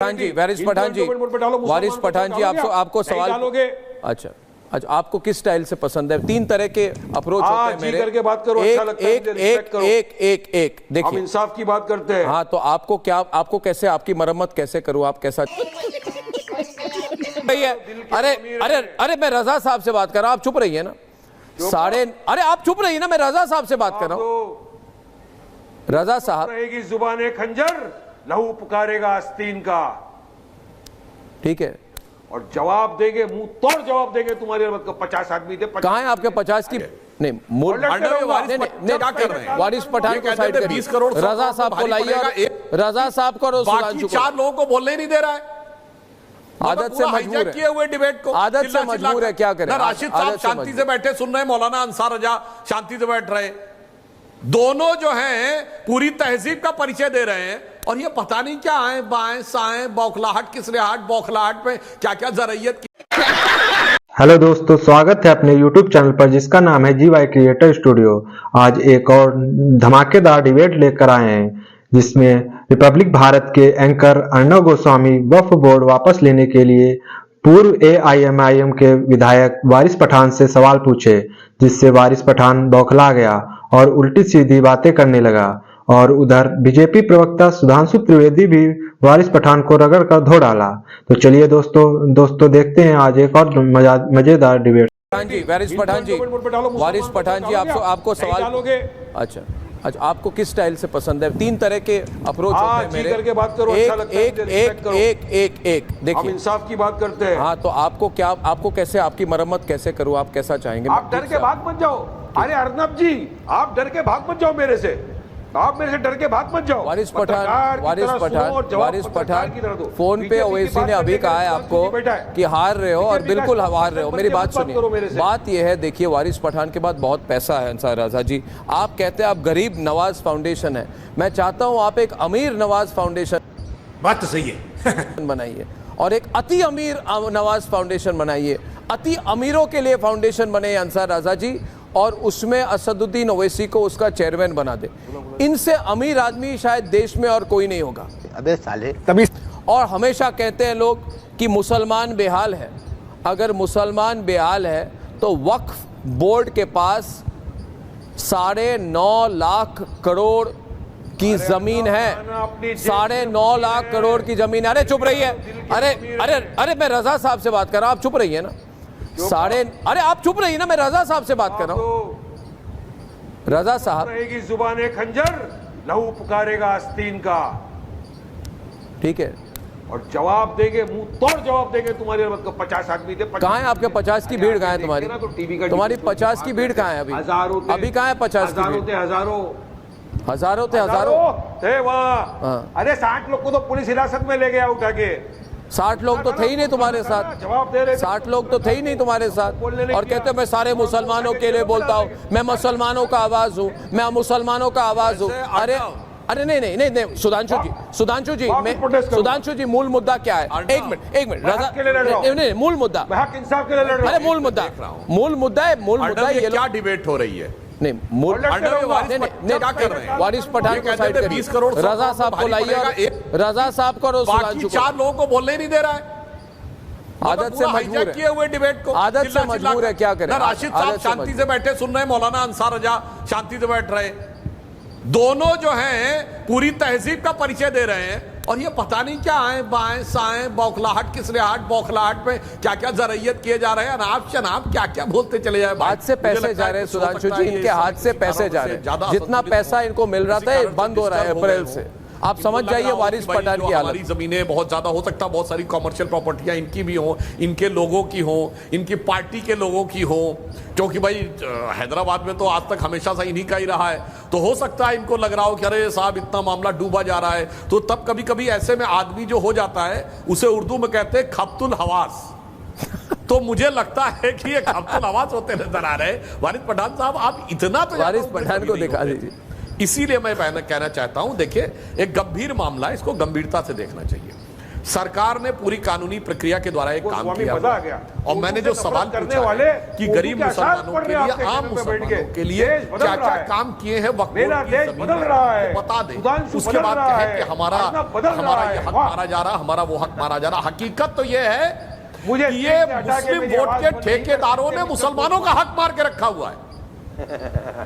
पठान जी, वारिस पठान जी, वारिस पठान जी, आपको सवाल। अच्छा अच्छा, आपको किस स्टाइल से पसंद है? तीन तरह के अप्रोच होते हैं मेरे। करके बात करो, अच्छा लगता है, एक देखिए, हम इंसाफ की बात करते हैं। हाँ, तो आपको क्या, आपको कैसे, आपकी मरम्मत कैसे करूं? आप कैसा? अरे अरे अरे, मैं रजा साहब से बात कर रहा हूं, आप चुप रहिए ना। अरे आप चुप रहिए ना, मैं रजा साहब से बात कर रहा हूं। रजा साहब, रहेगी जुबाने खंजर, लहू पुकारेगा आस्तीन का। ठीक है, और जवाब देंगे, मुंह तोड़ जवाब देंगे। तुम्हारे 50 आदमी थे। कहाँ है आपके 50 की? नहीं, वारिस पठान को साइड करिए, 20 करोड़ रजा साहब को लाइए, रजा साहब को, बाकी 4 लोगों को बोलने ही नहीं दे रहा है। आदत से मजबूर है, किए हुए डिबेट को आदत से मजबूर है, क्या करें? राशिद साहब शांति से बैठे सुन रहे, मौलाना अंसार रजा शांति से बैठ रहे, दोनों जो हैं पूरी तहजीब का परिचय दे रहे हैं। और ये पता नहीं क्या आए बाएं साएं, बौखलाहट किसरियाहट, बौखलाहट में क्या क्या जरइयत की। हेलो दोस्तों, स्वागत है अपने YouTube चैनल पर जिसका नाम है GY क्रिएटर स्टूडियो। आज एक और धमाकेदार डिबेट लेकर आए हैं जिसमें रिपब्लिक भारत के एंकर अर्णव गोस्वामी वक्फ बोर्ड वापस लेने के लिए पूर्व AIMIM के विधायक वारिस पठान से सवाल पूछे, जिससे वारिस पठान बौखला गया और उल्टी सीधी बातें करने लगा। और उधर बीजेपी प्रवक्ता सुधांशु त्रिवेदी भी वारिस पठान को रगड़ कर धो डाला। तो चलिए दोस्तों देखते हैं आज एक और मजेदार डिबेट। पठान जी, वारिस पठान जी, वारिस पठान जी, आपको सवाल। अच्छा अच्छा, आपको किस स्टाइल से पसंद है? तीन तरह के अप्रोच होते हैं मेरे। करके बात करो, अच्छा लगता है, एक देखिए, हम इंसाफ की बात करते हैं। हाँ, तो आपको क्या, आपको कैसे, आपकी मरम्मत कैसे करूं? आप कैसा चाहेंगे? आप डर के भाग मत जाओ। अरे अर्नब जी, आप डर के भाग मत जाओ मेरे से। आप मेरे से डर के भाग मत जाओ। वारिस पठान फोन पे ओवैसी ने अभी कहा है आपको कि हार रहे हो, और बिल्कुल हार रहे हो। मेरी बात सुनिए, बात यह है, देखिए, वारिस पठान के पास बहुत पैसा है अंसार रजा जी। आप कहते हैं आप गरीब नवाज फाउंडेशन है, मैं चाहता हूं आप एक अमीर नवाज फाउंडेशन, बात तो सही है, बनाइए, और एक अति अमीर नवाज फाउंडेशन बनाइए। अति अमीरों के लिए फाउंडेशन बने अंसार रजा जी, और उसमें असदुद्दीन ओवैसी को उसका चेयरमैन बना दे। इनसे अमीर आदमी शायद देश में और कोई नहीं होगा। अबे साले, तभी। और हमेशा कहते हैं लोग कि मुसलमान बेहाल है। अगर मुसलमान बेहाल है तो वक्फ बोर्ड के पास 9.5 लाख करोड़ की जमीन है। 9.5 लाख करोड़ की जमीन है। अरे चुप रही है। अरे अरे अरे, मैं रजा साहब से बात कर रहा हूं, आप चुप रही है ना। अरे आप चुप रही ना, मैं रजा साहब से बात कर रहा हूं। रजा साहब, रहेगी जुबाने खंजर, लहू पुकारेगा आस्तीन का। ठीक है, और जवाब देंगे, मुंह तोड़ जवाब देंगे। तुम्हारे 50 आदमी थे। कहाँ है आपके 50 की भीड़? कहाँ है तुम्हारी? तुम्हारी 50 की भीड़ कहाँ है अभी? हजारों थे। अभी कहाँ है 50 की भीड़? हजारों थे वहाँ। अरे 60 लोग को तो पुलिस हिरासत में ले गया उठा के। 60 लोग तो थे ही नहीं तुम्हारे साथ। जवाब दे रहे, 60 लोग तो थे ही नहीं तुम्हारे साथ। और कहते मैं सारे मुसलमानों के लिए बोलता हूँ, मैं मुसलमानों का आवाज हूँ, मैं मुसलमानों का आवाज हूँ। अरे अरे नहीं, सुधांशु जी, मूल मुद्दा क्या है? एक मिनट रजा, नहीं, मूल मुद्दा, इंसाफ के लिए लड़ रहा हूं। अरे मूल मुद्दा ये क्या डिबेट हो रही है? नहीं, वारिस पठान को साइड करिए, 20 करोड़ रजा साहब को लाइए, रजा साहब को, बाकी 4 लोगों को बोलने ही नहीं दे रहा है। आदत से मजबूर है, किए हुए डिबेट को आदत से मजबूर है, क्या करें? राशिद साहब शांति से बैठे सुन रहे, मौलाना अंसार रजा शांति से बैठ रहे, दोनों जो हैं पूरी तहजीब का परिचय दे रहे हैं। और ये पता नहीं क्या आए बाएं साएं, बौखलाहट किसरियाहट, बौखलाहट में क्या क्या जरइयत किए जा रहे हैं, अनाप शनाप क्या क्या बोलते चले जाए। हाथ से पैसे जा रहे हैं सुधांशु जी, इनके हाथ से पैसे जा रहे हैं। जितना पैसा इनको मिल रहा था बंद हो रहा है अप्रैल से। आप समझ जाइए वारिस पठान की हालत। हमारी जमीनें बहुत ज्यादा हो सकता है, बहुत सारी कॉमर्शियल प्रॉपर्टियां इनकी भी हो, इनके लोगों की हो, इनकी पार्टी के लोगों की हो, क्योंकि भाई हैदराबाद में तो आज तक हमेशा से इन्हीं का ही रहा है। तो हो सकता है इनको लग रहा हो कि अरे साहब इतना मामला डूबा जा रहा है। तो तब कभी कभी ऐसे में आदमी जो हो जाता है उसे उर्दू में कहते हैं खब्तुल हवास। तो मुझे लगता है कि ये खब्तुल हवास होते नजर आ रहे हैं। वारिस पठान साहब, आप इतना तो वारिस पठान को दिखा दीजिए। इसीलिए मैं कहना चाहता हूं, देखिए एक गंभीर मामला है, इसको गंभीरता से देखना चाहिए। सरकार ने पूरी कानूनी प्रक्रिया के द्वारा एक वो काम स्वामी किया मजा हुआ आ गया। है। और मैंने उर्दू जो से सवाल नफरत करने पूछा वाले, है कि उर्दू गरीब के आसार मुसलमानों पढ़ के रहे हैं लिए, आपके आम चैनल पे बैठ मुसलमानों के। के लिए देश बदल क्या रहा क्या है। काम किए हैं वक्फ मेरा बोर्ड की देश जमीन बदल में, रहा है। वो बता दें। सुधांशु उसके बदल बाद रहा कहें है। कि हमारा अर्नब बदल रहा हमारा है। ये हक वाह। मारा जा रहा, हमारा वो हक मारा जा रहा। हकीकत तो ये है मुझे कि ये स्क्रीन से हटा के मुस्लिम मेरी वोट आवाज के बंद नहीं ठेकेदारों कर ने सकते। मुसलमानों का हक मार के रखा हुआ है।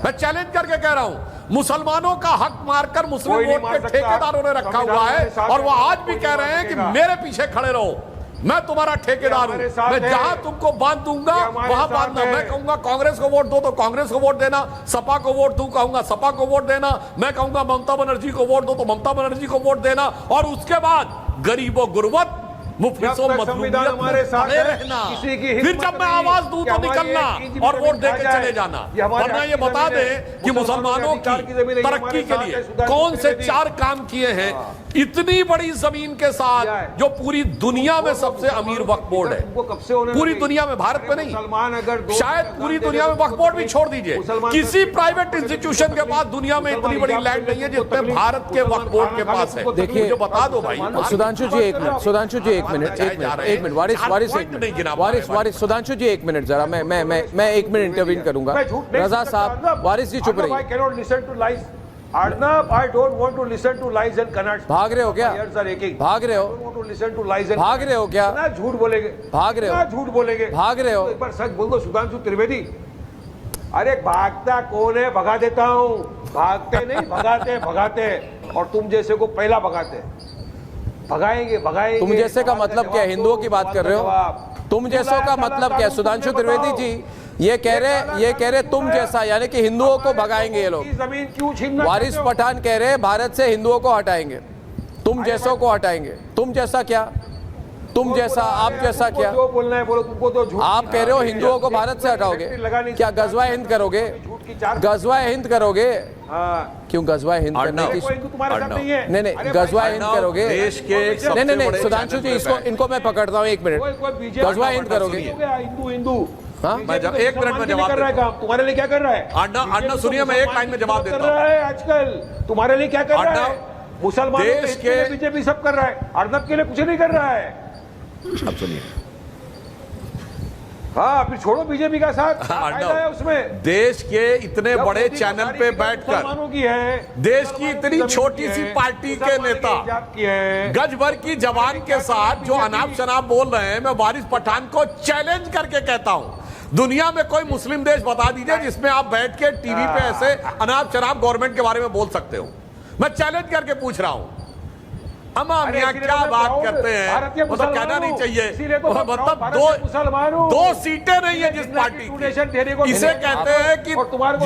मैं चैलेंज करके कह रहा हूं, मुसलमानों का हक मारकर मुस्लिम कोई नहीं वोट मार के सकता। ठेकेदारों ने रखा संविधान हुआ है। हमारे साथ और वो है, आज भी कोई कह नहीं रहे मार हैं कि सकेगा। मेरे पीछे खड़े रहो, मैं तुम्हारा ठेकेदार हूं, हमारे साथ मैं है। जहां तुमको बांध दूंगा ये हमारे वहां साथ बांधना। है। मैं कहूंगा कांग्रेस को वोट दो तो कांग्रेस को वोट देना, सपा को वोट दूं कहूंगा सपा को वोट देना, मैं कहूंगा ममता बनर्जी को वोट दो तो ममता बनर्जी को वोट देना। और उसके बाद गरीबों गुर्बत मुफलिसों जब तक संविधान हमारे मजलूमियत साथ में है, पड़े रहना। किसी की फिर हिम्मत जब मैं नहीं आवाज दूं कि तो हमारी निकलना एक इंच और जमीन वोट दे खा के जाए। चले जाना। ये हमारे वरना हक ये की बता जमीन है। दें कि मुसलमानों मुसलमानों के अधिकार की की जमीन है, ये तरक्की हमारे के साथ लिए है, सुधांशु कौन से त्रिवेदी। 4 काम किए हैं इतनी बड़ी जमीन के क्या साथ, है? जो पूरी दुनिया में सबसे अमीर वक्फ बोर्ड है। तुमको कब से होने पूरी लगी? दुनिया में, भारत में नहीं, मुसलमान अगर दो शायद पूरी दुनिया में वक्फ बोर्ड भी छोड़ दीजिए, किसी प्राइवेट इंस्टीट्यूशन के पास दुनिया में इतनी बड़ी लैंड नहीं है जितने भारत के वक्फ बोर्ड के पास है। देखिए, मुझे बता दो भाई। सुधांशु जी एक मिनट, सुधांशु जी एक मिनट, एक मिनट, वारिस सुधांशु जी एक मिनट जरा, मैं 1 मिनट इंटरवीन करूंगा। रजा साहब, वारिस जी चुप रहिए। I cannot listen to lies. Arnab, I don't want to listen to lies and canards. भाग रहे हो क्या? My ears are aching. भाग रहे हो? I don't want to listen to lies and भाग रहे हो क्या? इतना झूठ बोलेंगे, भाग रहे हो? इतना झूठ बोलेंगे, भाग रहे हो? तो एक बार सच बोल दो सुधांशु त्रिवेदी। अरे भागता कौन है? भगा देता हूँ। भागते नहीं, भगाते भगाते। और तुम जैसे को पहला भगाते, भगाएंगे भगाएंगे। तुम जैसे का सवाल मतलब जवाब क्या? दो, हिंदुओं की बात सवाल कर रहे का हो? जवाब। तुम जैसों का मतलब क्या? सुधांशु त्रिवेदी जी ये कह रहे तुम जैसा, यानी कि हिंदुओं को भगाएंगे ये लोग। जमीन क्यों छीनना वारिस चाहते हो? पठान कह रहे हैं भारत से हिंदुओं को हटाएंगे, तुम जैसों को हटाएंगे। तुम जैसा क्या? तुम जैसा, आप जैसा क्या? जो बोलना है बोलो, तुमको तो झूठ। आप कह रहे हो हिंदुओं को भारत से हटाओगे, क्या गजवा हिंद करोगे? गजवा हिंद करोगे? हाँ। क्यों गजवा हिंद करने की? कोई हिंदू तुम्हारे साथ नहीं है। नहीं अरे गजवा भाई, हिंद करोगे? देश के एक सबसे नहीं बड़े सुधांशु जी चैनल इसको, पे इनको मैं पकड़ता हूँ 1 मिनट। कोई बीजेपी गजवा हिंद करोगे? हिंदू हिंदू। हाँ? मैं जब 1 मिनट में जवाब कर रहा है देता काम, तुम्हारे लिए क्या कर रहा है? अन्ना सुनिए, मैं 1 लाइन में जवाब कर देता रहा हूं। है आजकल। तुम्हारे लिए क्या कर रहा अन्ना, है? मुसलमानों देश के बीजेपी सब कर रहा है, अर्नब के लिए कुछ नहीं कर रहा है। अब सुनिए, हाँ, फिर छोड़ो बीजेपी का साथ, क्या अन्ना, फायदा है उसमें? देश के इतने जब बड़े मोदी चैनल सरकारी पे की बैठकर मुसलमानों की है, देश की इतनी जमीन छोटी की सी है, पार्टी के मुसलमान नेता हिजाब की है। गज भर की जवान के साथ जो अनाप शनाप बोल रहे हैं, मैं वारिस पठान को चैलेंज करके कहता हूं, दुनिया में कोई मुस्लिम देश बता दीजिए जिसमें आप बैठ के टीवी पे ऐसे अनाप शनाप गवर्नमेंट के बारे में बोल सकते हो। मैं चैलेंज करके पूछ रहा हूं, अमा मियां क्या बात करते हैं, मतलब कहना नहीं चाहिए, मतलब दो सीटें नहीं है जिस पार्टी की, इसे कहते हैं कि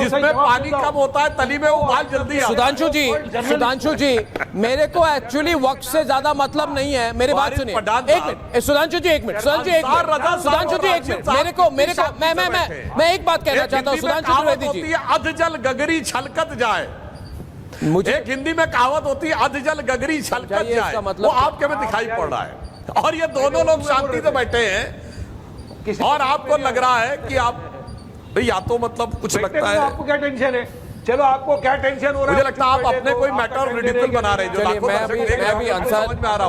जिसमें पानी कम होता है तली में उबाल जल्दी आता है। सुधांशु जी मेरे को एक्चुअली वक्त से ज्यादा मतलब नहीं है, मेरी बात सुनिए। 1 मिनट सुधांशु जी, 1 मिनट सुधांशु जी, 1 मिनट सुधांशु जी, 1 मिनट। मेरे को मैं एक बात कहना चाहता हूँ सुधांशु त्रिवेदी जी। अध जल गगरी छलकत जाए, मुझे एक हिंदी में कहावत होती है, अध जल गगरी छलकत जाए, मतलब वो आपके में दिखाई पड़ रहा है। और ये दोनों लोग शांति से बैठे हैं और आपको लग रहा है कि आप भाई या तो मतलब कुछ लगता है, आपको क्या टेंशन है? चलो आपको क्या टेंशन हो रहा है? मुझे लगता है आप अपने कोई मैटर रिडिकुल बना रहे हैं। चलिए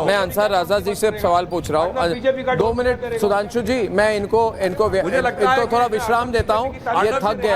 मैं अंसार राजा जी से सवाल पूछ रहा हूँ। 2 मिनट सुधांशु जी, मैं इनको थोड़ा विश्राम देता हूँ। ये थक गए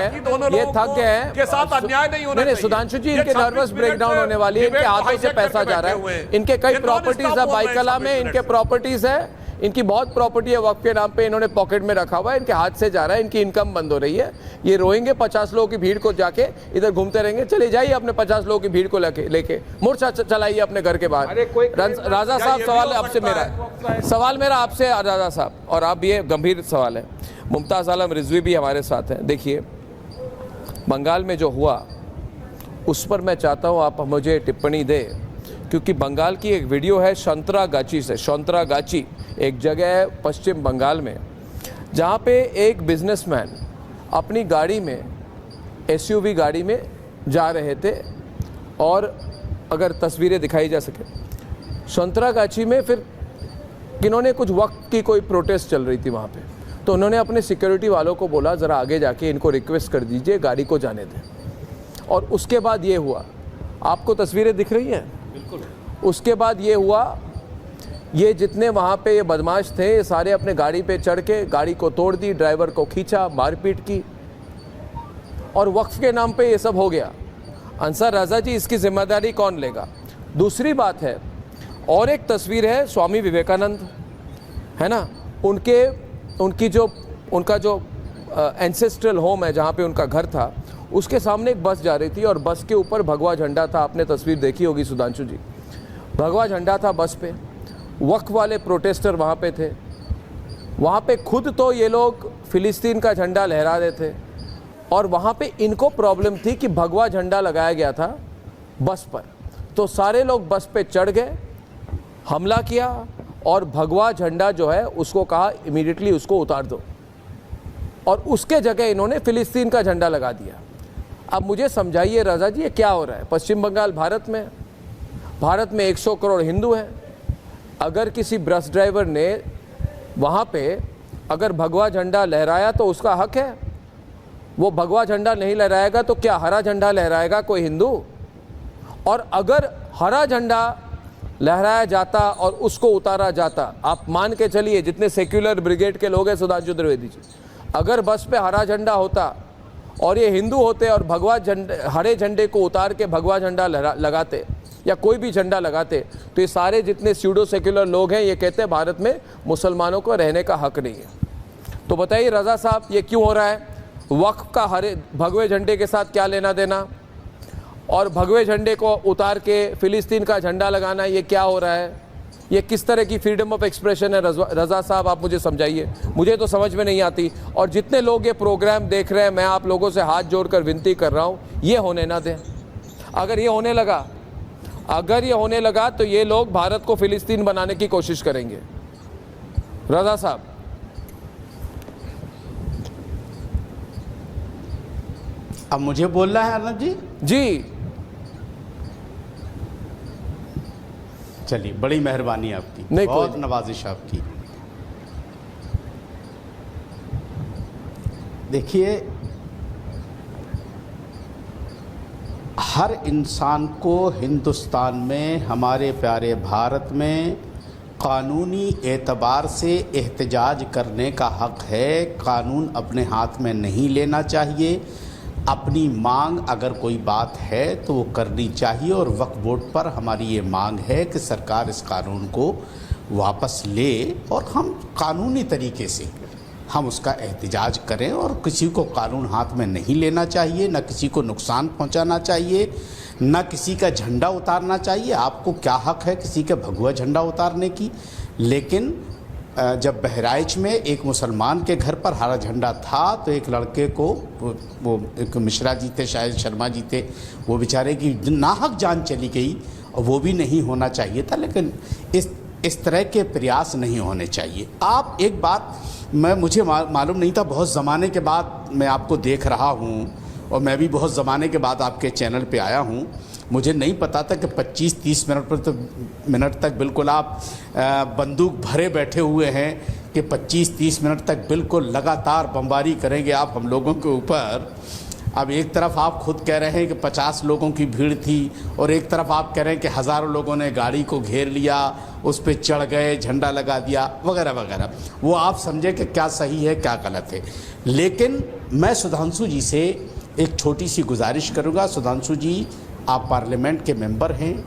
हैं के साथ अन्याय नहीं होना चाहिए। सुधांशु जी, इनके नर्वस ब्रेकडाउन होने वाली है, इनके हाथों से पैसा जा रहा है, इनके कई प्रॉपर्टीज है, बाइकला में इनके प्रॉपर्टीज है, इनकी बहुत प्रॉपर्टी है वक्फ के नाम पे, इन्होंने पॉकेट में रखा हुआ है, इनके हाथ से जा रहा है, इनकी इनकम बंद हो रही है। ये रोएंगे 50 लोगों की भीड़ को जाके, इधर घूमते रहेंगे। चले जाइए अपने 50 लोगों की भीड़ को लेके मोर्चा चलाइए अपने घर के बाहर। राजा साहब, सवाल आपसे मेरा सवाल आपसे राजा साहब, और आप ये गंभीर सवाल है। मुमताज़ आलम रिजवी भी हमारे साथ हैं। देखिए, बंगाल में जो हुआ उस पर मैं चाहता हूँ आप मुझे टिप्पणी दें, क्योंकि बंगाल की एक वीडियो है संतरागाची से। संतरागाची एक जगह है पश्चिम बंगाल में, जहाँ पे एक बिजनेसमैन अपनी गाड़ी में, एसयूवी गाड़ी में जा रहे थे, और अगर तस्वीरें दिखाई जा सके, संतरागाची में फिर किन्होंने कुछ वक्त की कोई प्रोटेस्ट चल रही थी वहाँ पे, तो उन्होंने अपने सिक्योरिटी वालों को बोला ज़रा आगे जाके इनको रिक्वेस्ट कर दीजिए गाड़ी को जाने दें। और उसके बाद ये हुआ, आपको तस्वीरें दिख रही हैं? बिल्कुल। उसके बाद ये हुआ ये जितने वहाँ पे ये बदमाश थे ये सारे अपने गाड़ी पे चढ़ के गाड़ी को तोड़ दी, ड्राइवर को खींचा, मारपीट की और वक्फ के नाम पे ये सब हो गया। अंसार रज़ा जी, इसकी जिम्मेदारी कौन लेगा? दूसरी बात है, और एक तस्वीर है स्वामी विवेकानंद, है ना, उनका जो एंसेस्ट्रल होम है जहाँ पे उनका घर था, उसके सामने एक बस जा रही थी और बस के ऊपर भगवा झंडा था। आपने तस्वीर देखी होगी सुधांशु जी, भगवा झंडा था बस पे। वक्फ वाले प्रोटेस्टर वहाँ पे थे। वहाँ पे खुद तो ये लोग फ़िलिस्तीन का झंडा लहरा रहे थे और वहाँ पे इनको प्रॉब्लम थी कि भगवा झंडा लगाया गया था बस पर, तो सारे लोग बस पे चढ़ गए, हमला किया और भगवा झंडा जो है उसको कहा इमीडिएटली उसको उतार दो, और उसके जगह इन्होंने फ़िलिस्तीन का झंडा लगा दिया। अब मुझे समझाइए रज़ा जी, ये क्या हो रहा है? पश्चिम बंगाल भारत में 100 करोड़ हिंदू हैं। अगर किसी बस ड्राइवर ने वहाँ पे अगर भगवा झंडा लहराया तो उसका हक है। वो भगवा झंडा नहीं लहराएगा तो क्या हरा झंडा लहराएगा कोई हिंदू? और अगर हरा झंडा लहराया जाता और उसको उतारा जाता, आप मान के चलिए जितने सेक्युलर ब्रिगेड के लोग हैं सुधांशु त्रिवेदी जी, अगर बस पे हरा झंडा होता और ये हिंदू होते और हरे झंडे को उतार के भगवा झंडा लगाते या कोई भी झंडा लगाते, तो ये सारे जितने स्यूडो सेक्युलर लोग हैं ये कहते हैं भारत में मुसलमानों को रहने का हक नहीं है। तो बताइए रज़ा साहब, ये क्यों हो रहा है? वक्फ का भगवे झंडे के साथ क्या लेना देना, और भगवे झंडे को उतार के फ़िलिस्तीन का झंडा लगाना, ये क्या हो रहा है? ये किस तरह की फ्रीडम ऑफ एक्सप्रेशन है? रज़ा साहब आप मुझे समझाइए, मुझे तो समझ में नहीं आती। और जितने लोग ये प्रोग्राम देख रहे हैं, मैं आप लोगों से हाथ जोड़कर विनती कर रहा हूँ, ये होने ना दें। अगर ये होने लगा तो ये लोग भारत को फ़िलिस्तीन बनाने की कोशिश करेंगे। रज़ा साहब, अब मुझे बोलना है अर्नब जी? जी चलिए, बड़ी मेहरबानी आपकी, नहीं, बहुत नवाजिश आपकी। देखिए, हर इंसान को हिंदुस्तान में, हमारे प्यारे भारत में कानूनी एतबार से एहतजाज करने का हक है। कानून अपने हाथ में नहीं लेना चाहिए। अपनी मांग अगर कोई बात है तो वो करनी चाहिए, और वक्फ बोर्ड पर हमारी ये मांग है कि सरकार इस कानून को वापस ले और हम कानूनी तरीके से हम उसका एहतजाज करें। और किसी को कानून हाथ में नहीं लेना चाहिए, न किसी को नुकसान पहुंचाना चाहिए, न किसी का झंडा उतारना चाहिए। आपको क्या हक है किसी के भगवा झंडा उतारने की? लेकिन जब बहराइच में एक मुसलमान के घर पर हरा झंडा था तो एक लड़के को, वो एक मिश्रा जी थे, शायद शर्मा जी थे, वो बेचारे की नाहक जान चली गई, और वो भी नहीं होना चाहिए था। लेकिन इस तरह के प्रयास नहीं होने चाहिए। आप एक बात, मुझे मालूम नहीं था, बहुत ज़माने के बाद मैं आपको देख रहा हूँ, और मैं भी बहुत ज़माने के बाद आपके चैनल पे आया हूँ। मुझे नहीं पता था कि 25-30 मिनट तक बिल्कुल आप बंदूक भरे बैठे हुए हैं, कि 25-30 मिनट तक बिल्कुल लगातार बमबारी करेंगे आप हम लोगों के ऊपर। अब एक तरफ आप खुद कह रहे हैं कि 50 लोगों की भीड़ थी, और एक तरफ आप कह रहे हैं कि हज़ारों लोगों ने गाड़ी को घेर लिया, उस पर चढ़ गए, झंडा लगा दिया, वगैरह वगैरह। वो आप समझे कि क्या सही है क्या गलत है। लेकिन मैं सुधांशु जी से एक छोटी सी गुजारिश करूँगा। सुधांशु जी, आप पार्लियामेंट के मेंबर हैं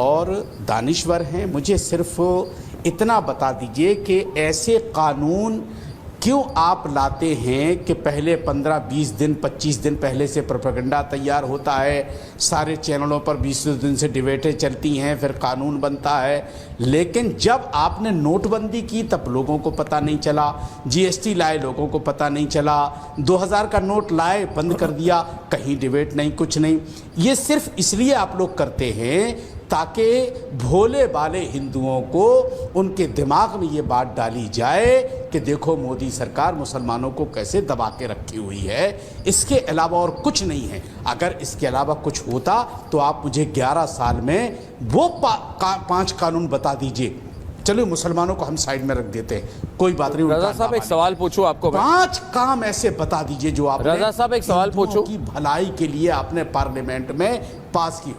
और दानिश्वर हैं, मुझे सिर्फ इतना बता दीजिए कि ऐसे कानून क्यों आप लाते हैं कि पहले 15-20 दिन 25 दिन पहले से प्रोपेगेंडा तैयार होता है, सारे चैनलों पर 20 दिन से डिबेटें चलती हैं, फिर कानून बनता है, लेकिन जब आपने नोटबंदी की तब लोगों को पता नहीं चला, जीएसटी लाए लोगों को पता नहीं चला, 2000 का नोट लाए बंद कर दिया, कहीं डिबेट नहीं, कुछ नहीं। ये सिर्फ इसलिए आप लोग करते हैं ताकि भोले भाले हिंदुओं को उनके दिमाग में ये बात डाली जाए कि देखो मोदी सरकार मुसलमानों को कैसे दबा के रखी हुई है। इसके अलावा और कुछ नहीं है। अगर इसके अलावा कुछ होता तो आप मुझे 11 साल में वो 5 कानून बता दीजिए। चलो मुसलमानों को हम साइड में रख देते हैं, कोई बात नहीं। रज़ा साहब एक सवाल पूछूं आपको? 5 काम ऐसे बता दीजिए जो आप रज़ा साहब एक सवाल पूछूं? की भलाई के लिए आपने पार्लियामेंट में पास की।